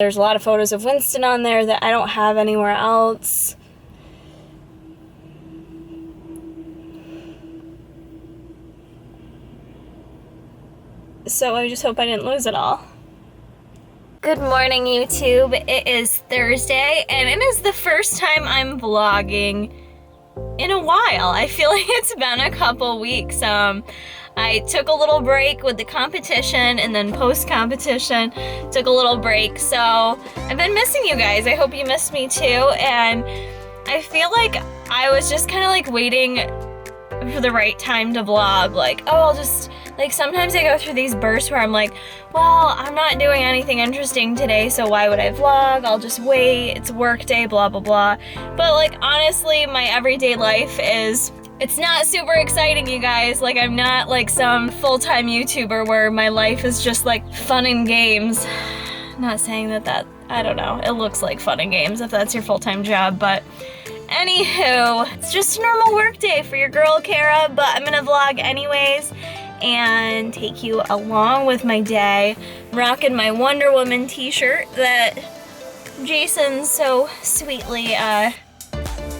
There's a lot of photos of Winston on there that I don't have anywhere else. So I just hope I didn't lose it all. Good morning, YouTube. It is Thursday, and it is the first time I'm vlogging in a while. I feel like it's been a couple weeks. I took a little break with the competition, and then post-competition took a little break. So I've been missing you guys. I hope you missed me too. And I feel like I was just kind of like waiting for the right time to vlog. Like, oh, I'll just, like, sometimes I go through these bursts where I'm like, well, I'm not doing anything interesting today, so why would I vlog? I'll just wait, it's work day, blah, blah, blah. But like, honestly, my everyday life it's not super exciting, you guys. Like, I'm not like some full-time YouTuber where my life is just like fun and games. Not saying that, I don't know, it looks like fun and games if that's your full-time job, but anywho, it's just a normal work day for your girl, Kara, but I'm gonna vlog anyways and take you along with my day. I'm rocking my Wonder Woman t-shirt that Jason so sweetly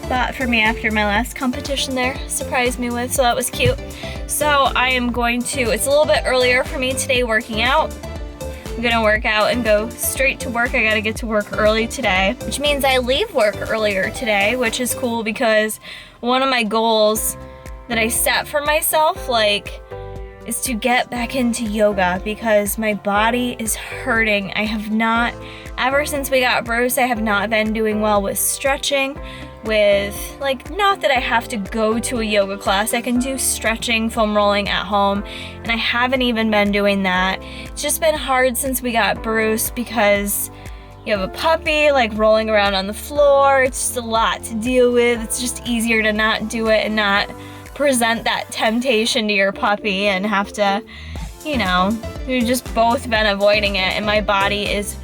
bought for me after my last competition there, surprised me with, so that was cute. So I am going to, it's a little bit earlier for me today working out. I'm gonna work out and go straight to work. I gotta get to work early today, which means I leave work earlier today, which is cool because one of my goals that I set for myself, like, is to get back into yoga because my body is hurting. I have not, ever since we got Bruce, I have not been doing well with stretching, with, like, not that I have to go to a yoga class. I can do stretching, foam rolling at home, and I haven't even been doing that. It's just been hard since we got Bruce because you have a puppy, like, rolling around on the floor. It's just a lot to deal with. It's just easier to not do it and not present that temptation to your puppy and have to, you know, we've just both been avoiding it, and my body is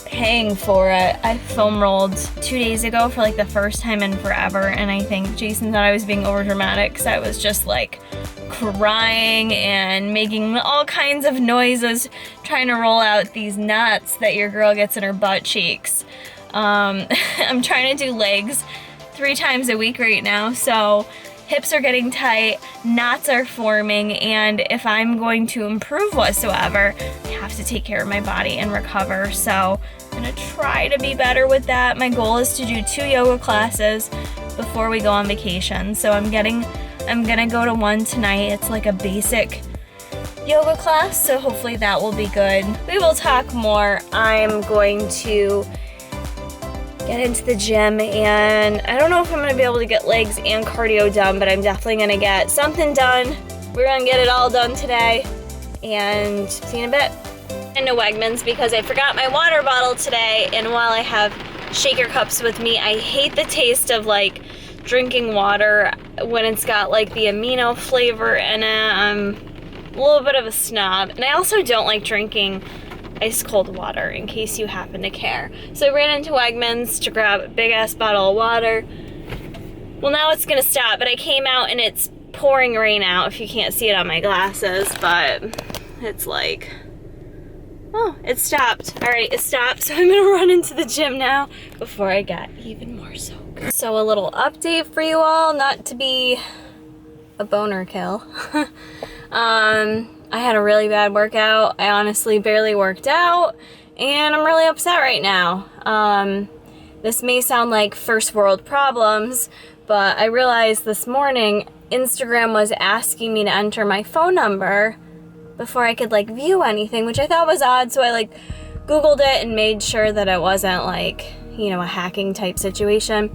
paying for it. I foam rolled 2 days ago for like the first time in forever, and I think Jason thought I was being over dramatic because I was just like crying and making all kinds of noises trying to roll out these knots that your girl gets in her butt cheeks. I'm trying to do legs 3 times a week right now, so hips are getting tight, knots are forming, and if I'm going to improve whatsoever, I have to take care of my body and recover. So I'm gonna try to be better with that. My goal is to do 2 yoga classes before we go on vacation. So I'm gonna go to one tonight. It's like a basic yoga class, so hopefully that will be good. We will talk more. I'm going to get into the gym, and I don't know if I'm gonna be able to get legs and cardio done, but I'm definitely gonna get something done. We're gonna get it all done today, and see you in a bit. Into Wegmans because I forgot my water bottle today, and while I have shaker cups with me, I hate the taste of like drinking water when it's got like the amino flavor in it. I'm a little bit of a snob, and I also don't like drinking ice cold water, in case you happen to care. So I ran into Wegmans to grab a big ass bottle of water. Well, now it's gonna stop, but I came out and it's pouring rain out, if you can't see it on my glasses, but it's like, oh, it stopped. All right, it stopped, so I'm gonna run into the gym now before I get even more soaked. So a little update for you all, not to be a boner kill. I had a really bad workout. I honestly barely worked out, and I'm really upset right now. This may sound like first world problems, but I realized this morning Instagram was asking me to enter my phone number before I could like view anything, which I thought was odd, so I like Googled it and made sure that it wasn't like, you know, a hacking type situation,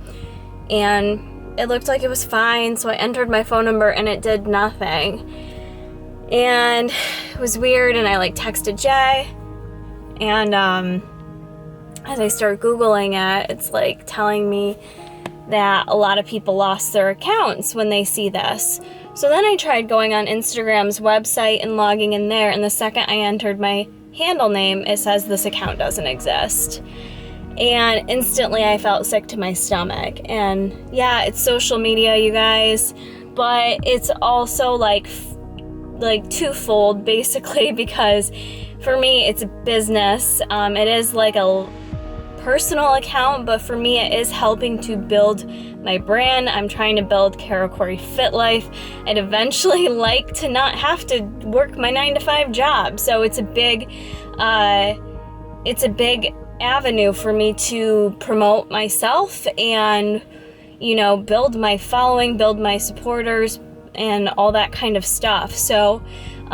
and it looked like it was fine, so I entered my phone number and it did nothing. And it was weird, and I like texted Jay, and as I start Googling it, it's like telling me that a lot of people lost their accounts when they see this. So then I tried going on Instagram's website and logging in there, and the second I entered my handle name, it says this account doesn't exist. And instantly I felt sick to my stomach. And yeah, it's social media, you guys, but it's also like twofold basically, because for me it's a business. It is like a personal account, but for me it is helping to build my brand. I'm trying to build Kara Corey Fit Life. I'd eventually like to not have to work my 9-to-5 job. So it's a big avenue for me to promote myself and, you know, build my following, build my supporters, and all that kind of stuff. So if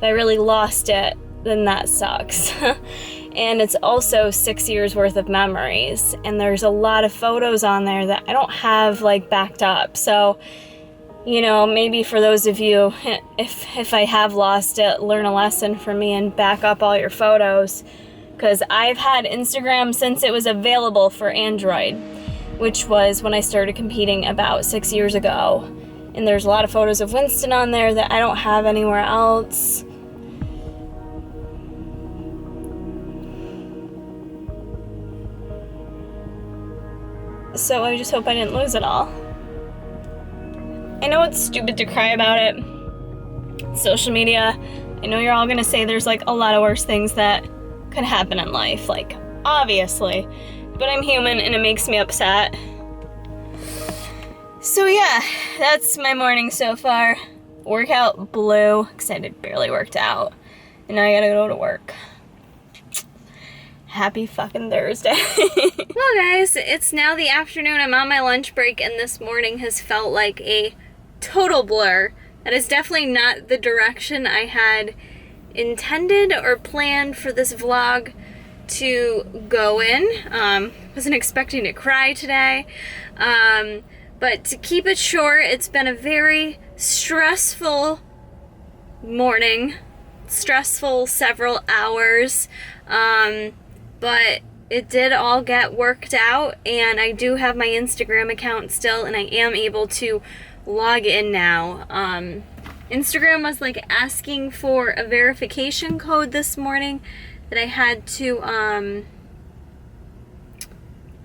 I really lost it, then that sucks. And it's also 6 years worth of memories, and there's a lot of photos on there that I don't have like backed up. So, you know, maybe for those of you, if I have lost it, learn a lesson from me and back up all your photos, because I've had Instagram since it was available for Android, which was when I started competing about 6 years ago. And there's a lot of photos of Winston on there that I don't have anywhere else. So I just hope I didn't lose it all. I know it's stupid to cry about it. Social media, I know you're all gonna say there's like a lot of worse things that could happen in life, like obviously, but I'm human and it makes me upset. So yeah, that's my morning so far. Workout blew, because I barely worked out, and now I gotta go to work. Happy fucking Thursday. Well guys, it's now the afternoon. I'm on my lunch break, and this morning has felt like a total blur. That is definitely not the direction I had intended or planned for this vlog to go in. Wasn't expecting to cry today. But to keep it short, it's been a very stressful morning. Stressful several hours. But it did all get worked out, and I do have my Instagram account still, and I am able to log in now. Instagram was like asking for a verification code this morning that I had to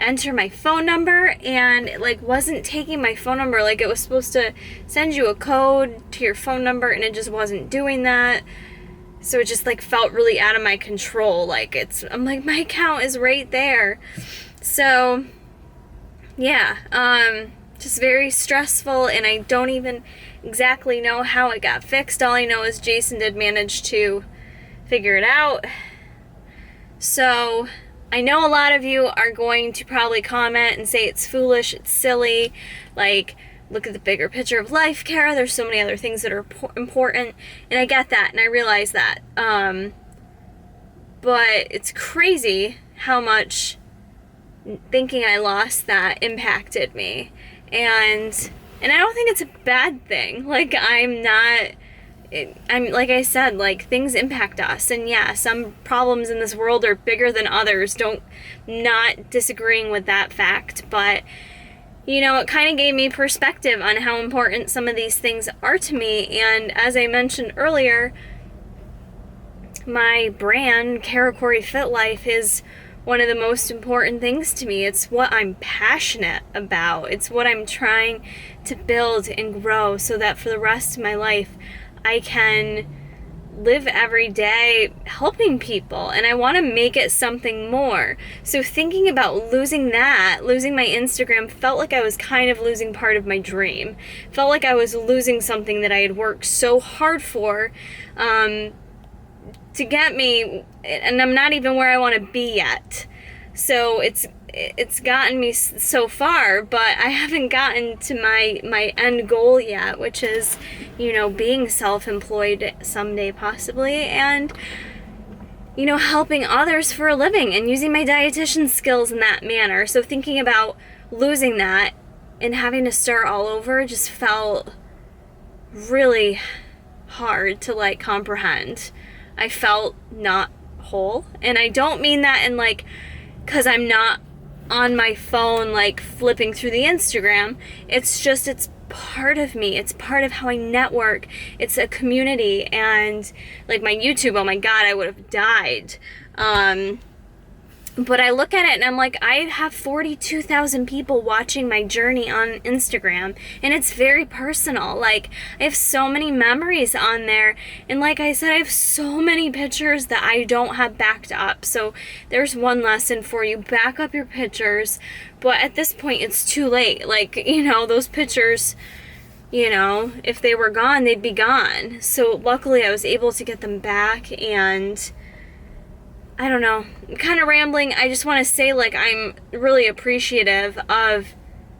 enter my phone number, and it like wasn't taking my phone number. Like, it was supposed to send you a code to your phone number, and it just wasn't doing that. So it just like felt really out of my control. Like, I'm like, my account is right there. So yeah, just very stressful, and I don't even exactly know how it got fixed. All I know is Jason did manage to figure it out. So I know a lot of you are going to probably comment and say it's foolish, it's silly, like, look at the bigger picture of life, Kara. There's so many other things that are important, and I get that, and I realize that. But it's crazy how much thinking I lost that impacted me, and I don't think it's a bad thing. Like, I'm like I said, like, things impact us, and yeah, some problems in this world are bigger than others. Not disagreeing with that fact, but you know, it kind of gave me perspective on how important some of these things are to me. And as I mentioned earlier, my brand, Kara Corey Fit Life, is one of the most important things to me. It's what I'm passionate about. It's what I'm trying to build and grow so that for the rest of my life, I can live every day helping people, and I want to make it something more. So thinking about losing my Instagram felt like I was kind of losing part of my dream. Felt like I was losing something that I had worked so hard for to get me, and I'm not even where I want to be yet. So it's gotten me so far, but I haven't gotten to my end goal yet, which is, you know, being self-employed someday possibly, and, you know, helping others for a living and using my dietitian skills in that manner. So thinking about losing that and having to start all over just felt really hard to like comprehend. I felt not whole, and I don't mean that in like, because I'm not on my phone like flipping through the Instagram. It's just, it's part of me. It's part of how I network. It's a community. And like my YouTube, oh my god, I would have died. But I look at it and I'm like, I have 42,000 people watching my journey on Instagram, and it's very personal. Like, I have so many memories on there, and like I said, I have so many pictures that I don't have backed up. So there's one lesson for you: back up your pictures. But at this point, it's too late. Like, you know, those pictures, you know, if they were gone, they'd be gone. So luckily I was able to get them back, and I don't know, I'm kind of rambling. I just want to say, like, I'm really appreciative of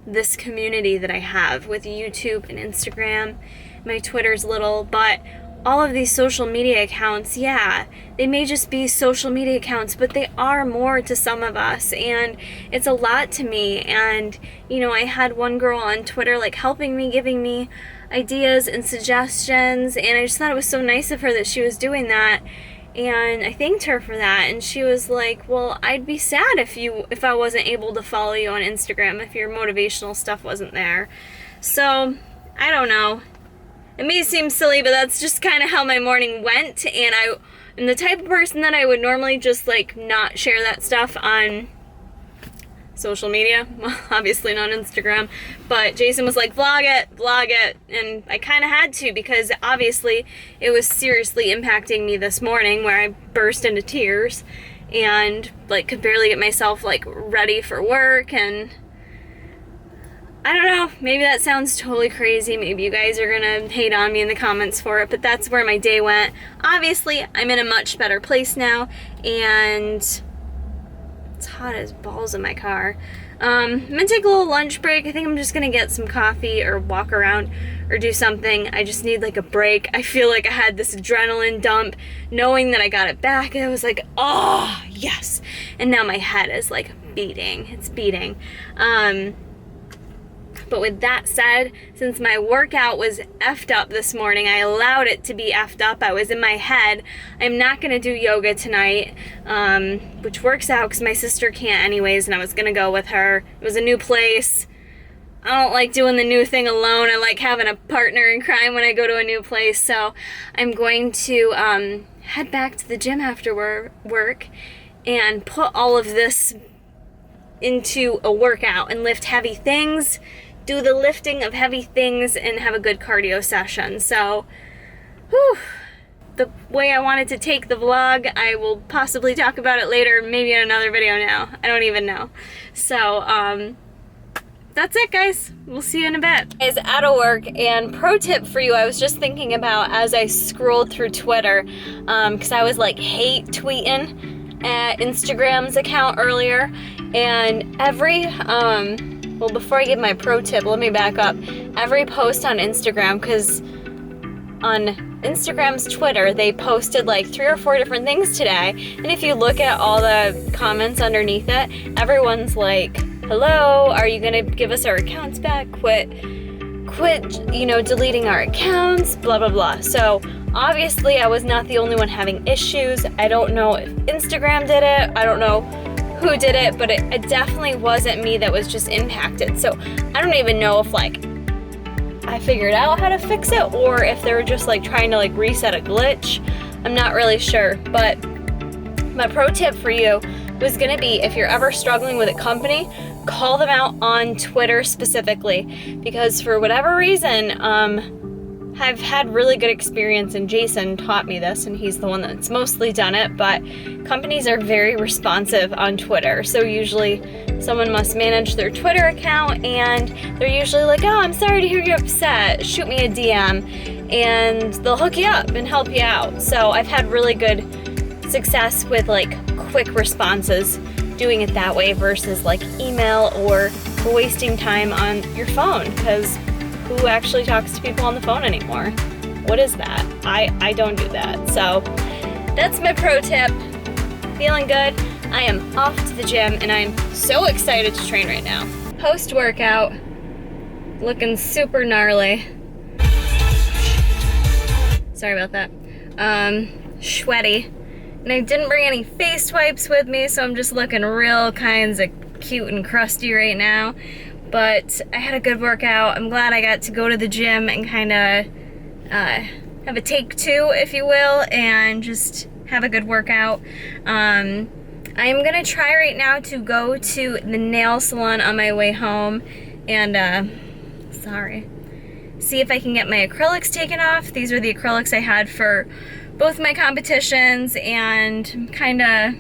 this community that I have with YouTube and Instagram. My Twitter's little, but all of these social media accounts, yeah, they may just be social media accounts, but they are more to some of us, and it's a lot to me. And, you know, I had one girl on Twitter, like, helping me, giving me ideas and suggestions, and I just thought it was so nice of her that she was doing that. And I thanked her for that, and she was like, well, I'd be sad if I wasn't able to follow you on Instagram, if your motivational stuff wasn't there. So, I don't know. It may seem silly, but that's just kind of how my morning went, and I'm the type of person that I would normally just, like, not share that stuff on social media. Well, obviously not Instagram, but Jason was like, vlog it, and I kind of had to, because obviously it was seriously impacting me this morning, where I burst into tears and, like, could barely get myself, like, ready for work. And I don't know, maybe that sounds totally crazy. Maybe you guys are gonna hate on me in the comments for it, but that's where my day went. Obviously I'm in a much better place now, and it's hot as balls in my car. I'm gonna take a little lunch break. I think I'm just gonna get some coffee or walk around or do something. I just need, like, a break. I feel like I had this adrenaline dump knowing that I got it back, and I was like, oh, yes. And now my head is, like, beating. It's beating. But with that said, since my workout was effed up this morning, I allowed it to be effed up. I was in my head. I'm not going to do yoga tonight, which works out because my sister can't anyways, and I was going to go with her. It was a new place. I don't like doing the new thing alone. I like having a partner in crime when I go to a new place. So I'm going to head back to the gym after work and put all of this into a workout and lift heavy things, do the lifting of heavy things, and have a good cardio session. So, whew, the way I wanted to take the vlog, I will possibly talk about it later, maybe in another video now. I don't even know. So, that's it, guys. We'll see you in a bit. Is out of work, and pro tip for you, I was just thinking about as I scrolled through Twitter, because I was like hate tweeting at Instagram's account earlier, and every, well, before I give my pro tip, let me back up. Every post on Instagram, because on Instagram's Twitter, they posted like 3 or 4 different things today, and if you look at all the comments underneath it, everyone's like, hello, are you gonna give us our accounts back? Quit, you know, deleting our accounts, blah, blah, blah. So obviously I was not the only one having issues. I don't know if Instagram did it. I don't know who did it, but it definitely wasn't me that was just impacted. So I don't even know if, like, I figured out how to fix it, or if they were just like trying to like reset a glitch. I'm not really sure, but my pro tip for you was gonna be, if you're ever struggling with a company, call them out on Twitter specifically, because for whatever reason, I've had really good experience, and Jason taught me this, and he's the one that's mostly done it, but companies are very responsive on Twitter. So usually someone must manage their Twitter account, and they're usually like, oh, I'm sorry to hear you're upset, shoot me a DM, and they'll hook you up and help you out. So I've had really good success with like quick responses doing it that way versus like email or wasting time on your phone, because who actually talks to people on the phone anymore? What is that? I don't do that. So that's my pro tip. Feeling good. I am off to the gym, and I'm so excited to train right now. Post-workout, looking super gnarly. Sorry about that. Sweaty. And I didn't bring any face wipes with me, so I'm just looking real kinds of cute and crusty right now. But I had a good workout. I'm glad I got to go to the gym and kind of have a take two, if you will, and just have a good workout. I'm gonna try right now to go to the nail salon on my way home and see if I can get my acrylics taken off. These are the acrylics I had for both my competitions, and kinda,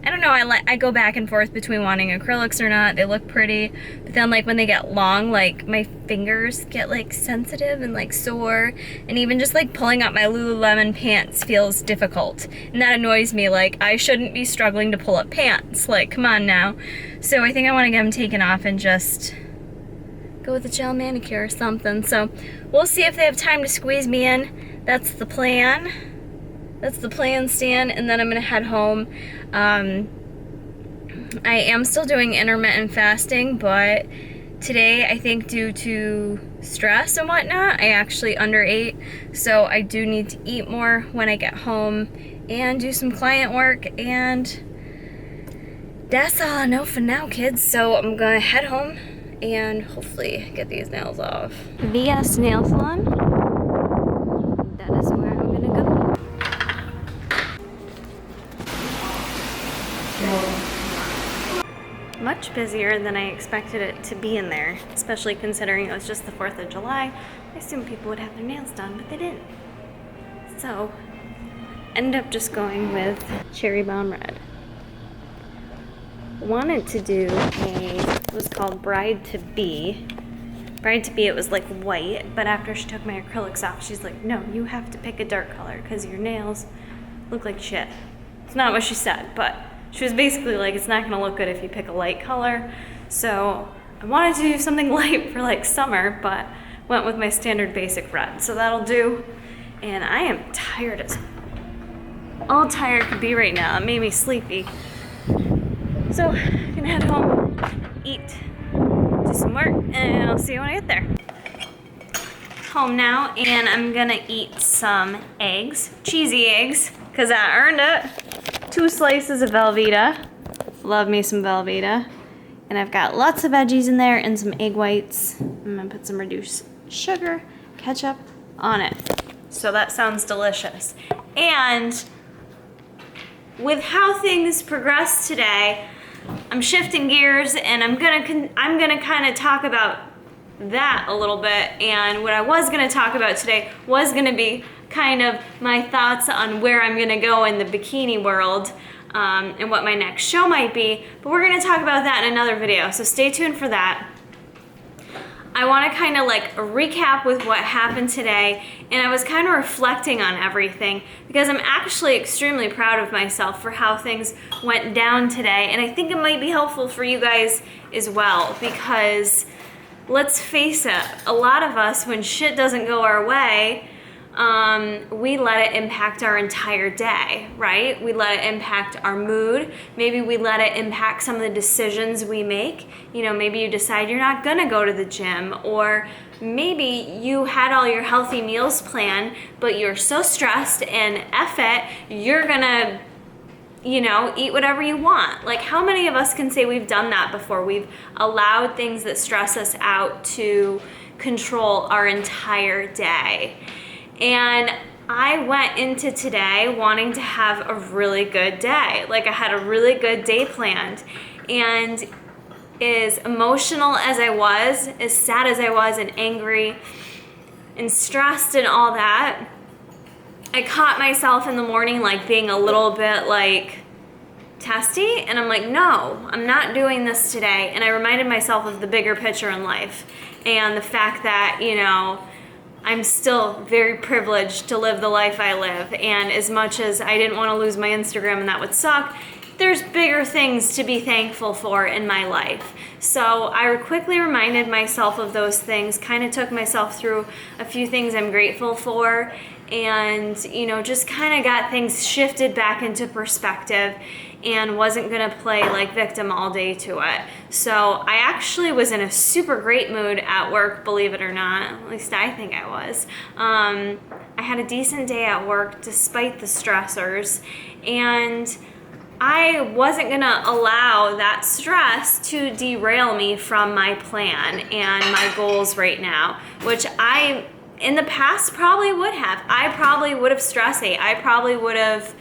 I don't know, I go back and forth between wanting acrylics or not. They look pretty, but then like when they get long, like my fingers get like sensitive and like sore, and even just like pulling up my Lululemon pants feels difficult, and that annoys me. Like, I shouldn't be struggling to pull up pants, like, come on now. So I think I want to get them taken off and just go with a gel manicure or something. So we'll see if they have time to squeeze me in. That's the plan. That's the plan, Stan, and then I'm gonna head home. I am still doing intermittent fasting, but today, I think due to stress and whatnot, I actually underate. So I do need to eat more when I get home and do some client work, and that's all I know for now, kids. So I'm gonna head home and hopefully get these nails off. VS Nail Salon. That is where I'm gonna go. Much busier than I expected it to be in there, especially considering it was just the 4th of July. I assumed people would have their nails done, but they didn't. So, ended up just going with Cherry Bomb Red. Wanted to do it was called Bride to Be. Bride to Be, it was like white, but after she took my acrylics off, she's like, no, you have to pick a dark color because your nails look like shit. It's not what she said, but she was basically like, it's not gonna look good if you pick a light color. So I wanted to do something light for like summer, but went with my standard basic red. So that'll do. And I am tired as all tired could be right now. It made me sleepy. So I'm gonna head home, eat, do some work, and I'll see you when I get there. Home now, and I'm gonna eat some eggs, cheesy eggs, because I earned it. 2 slices of Velveeta. Love me some Velveeta. And I've got lots of veggies in there and some egg whites. I'm gonna put some reduced sugar, ketchup on it. So that sounds delicious. And with how things progress today, I'm shifting gears, and I'm gonna kind of talk about that a little bit. And what I was gonna talk about today was gonna be kind of my thoughts on where I'm gonna go in the bikini world, and what my next show might be, but we're gonna talk about that in another video, so stay tuned for that. I wanna kind of like recap with what happened today, and I was kind of reflecting on everything because I'm actually extremely proud of myself for how things went down today, and I think it might be helpful for you guys as well, because let's face it, a lot of us, when shit doesn't go our way, we let it impact our entire day, right? We let it impact our mood. Maybe we let it impact some of the decisions we make. You know, maybe you decide you're not gonna go to the gym, or maybe you had all your healthy meals planned, but you're so stressed and F it, you're gonna, you know, eat whatever you want. Like, how many of us can say we've done that before? We've allowed things that stress us out to control our entire day. And I went into today wanting to have a really good day. Like, I had a really good day planned. And as emotional as I was, as sad as I was, and angry and stressed and all that, I caught myself in the morning like being a little bit like testy, and I'm like, no, I'm not doing this today. And I reminded myself of the bigger picture in life and the fact that, you know, I'm still very privileged to live the life I live, and as much as I didn't want to lose my Instagram and that would suck, there's bigger things to be thankful for in my life. So I quickly reminded myself of those things, kind of took myself through a few things I'm grateful for, and, you know, just kind of got things shifted back into perspective and wasn't gonna play like victim all day to it. So I actually was in a super great mood at work, believe it or not. At least I think I was. I had a decent day at work despite the stressors, and I wasn't gonna allow that stress to derail me from my plan and my goals right now, which I, in the past, probably would have. I probably would have stressed ate. I probably would have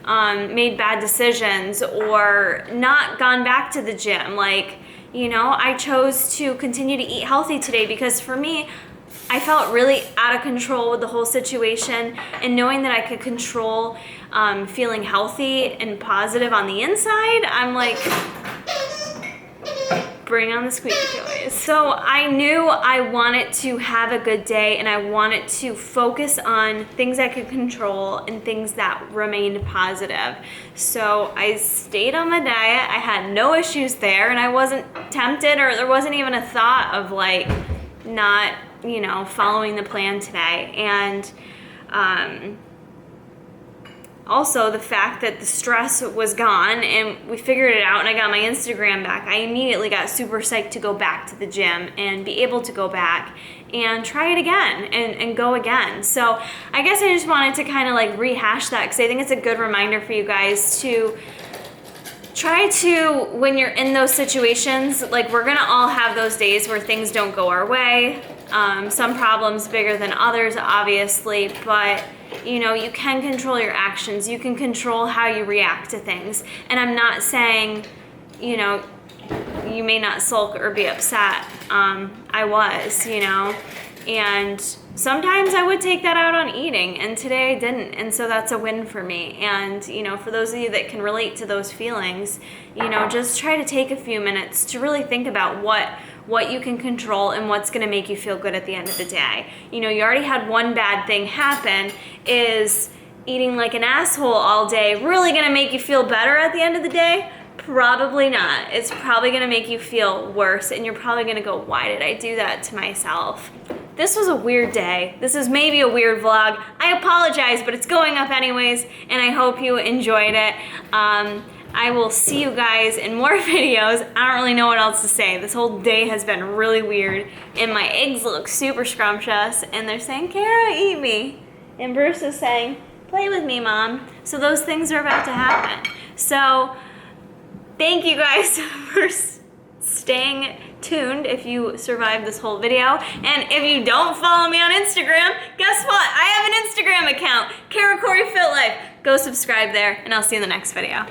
made bad decisions or not gone back to the gym. Like, you know, I chose to continue to eat healthy today because for me, I felt really out of control with the whole situation, and knowing that I could control feeling healthy and positive on the inside, I'm like, bring on the squeaky toys. So I knew I wanted to have a good day, and I wanted to focus on things I could control and things that remained positive. So I stayed on my diet. I had no issues there, and I wasn't tempted, or there wasn't even a thought of like not, you know, following the plan today. And also the fact that the stress was gone and we figured it out and I got my Instagram back, I immediately got super psyched to go back to the gym and be able to go back and try it again and go again. So I guess I just wanted to kind of like rehash that because I think it's a good reminder for you guys to try to, when you're in those situations, like we're gonna all have those days where things don't go our way. Some problems bigger than others, obviously, but you know, you can control your actions. You can control how you react to things. And I'm not saying, you know, you may not sulk or be upset. I was, you know, and sometimes I would take that out on eating, and today I didn't, and so that's a win for me. And you know, for those of you that can relate to those feelings, you know, just try to take a few minutes to really think about what you can control and what's going to make you feel good at the end of the day. You know, you already had one bad thing happen. Is eating like an asshole all day really going to make you feel better at the end of the day? Probably not. It's probably going to make you feel worse, and you're probably going to go, why did I do that to myself? This was a weird day. This is maybe a weird vlog. I apologize, but it's going up anyways, and I hope you enjoyed it. I will see you guys in more videos. I don't really know what else to say. This whole day has been really weird, and my eggs look super scrumptious, and they're saying, Kara, eat me. And Bruce is saying, play with me, Mom. So those things are about to happen. So thank you guys for staying tuned if you survived this whole video. And if you don't follow me on Instagram, guess what? I have an Instagram account, Kara Corey Fit Life. Go subscribe there, and I'll see you in the next video.